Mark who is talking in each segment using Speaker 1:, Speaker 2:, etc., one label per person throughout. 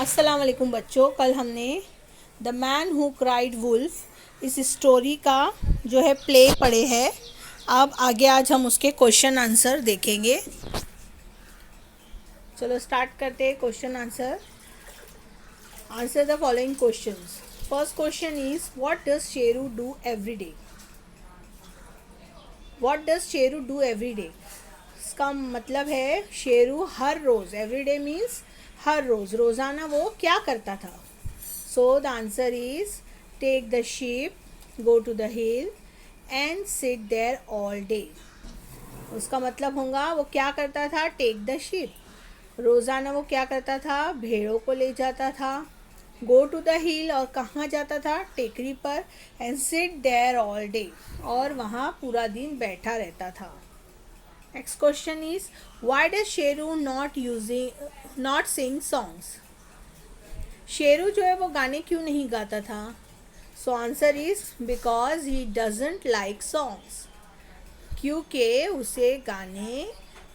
Speaker 1: अस्सलाम वालेकुम बच्चों। कल हमने the man who cried wolf इस स्टोरी का जो है प्ले पढ़े हैं। अब आगे आज हम उसके क्वेश्चन आंसर देखेंगे। चलो स्टार्ट करते हैं question answer. Answer the following questions. First question is what does Sheru do every day. What does Sheru do every day, इसका मतलब है शेरू हर रोज़, एवरी डे मीन्स हर रोज़, रोज़ाना वो क्या करता था। So the answer is take the sheep, go to the hill and sit there all day. उसका मतलब होगा वो क्या करता था, टेक द शिप, रोज़ाना वो क्या करता था, भेड़ों को ले जाता था। गो टू द हिल, और कहाँ जाता था, टेकरी पर। And sit there all day, और वहाँ पूरा दिन बैठा रहता था। Next question is why does Sheru not sing songs. Sheru जो है वो गाने क्यों नहीं गाता था। So answer is because he doesn't like songs, क्योंकि उसे गाने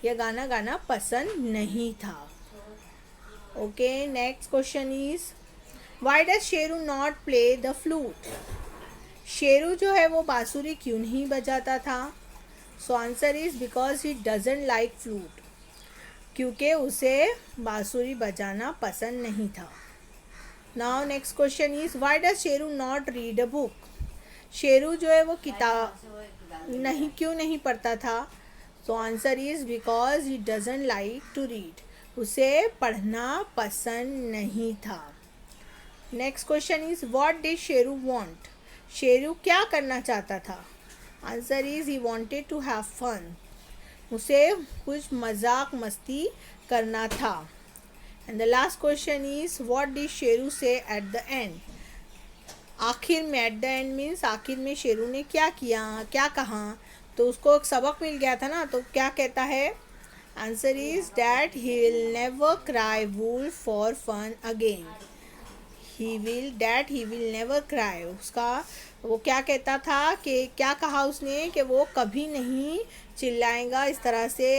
Speaker 1: या गाना गाना पसंद नहीं था। Okay, next question is why does Sheru not play the flute. Sheru जो है वो बांसुरी क्यों नहीं बजाता था। So answer is because he doesn't like flute, क्योंकि उसे बांसुरी बजाना पसंद नहीं था। Now next question is why does Sheru not read a book. Sheru जो है वो किताब क्यों नहीं पढ़ता था। So answer is because he doesn't like to read, उसे पढ़ना पसंद नहीं था। Next question is what did Sheru want. Sheru क्या करना चाहता था। Answer is he wanted to have fun, उसे कुछ मजाक मस्ती करना था। And the last question is what did Sheru से एट द एंड। आखिर में, एट द एंड मीन्स आखिर में शेरू ने क्या किया, क्या कहा। तो उसको एक सबक मिल गया था ना, तो क्या कहता है। Answer is that he will never cry wolf for fun again. He will never cry, उसका वो क्या कहता था कि क्या कहा उसने कि वो कभी नहीं चिल्लाएगा इस तरह से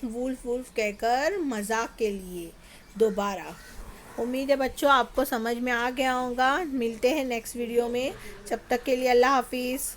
Speaker 1: वुल्फ वुल्फ कहकर मजाक के लिए दोबारा। उम्मीद है बच्चों आपको समझ में आ गया होगा। मिलते हैं नेक्स्ट वीडियो में, जब तक के लिए अल्लाह हाफिज़।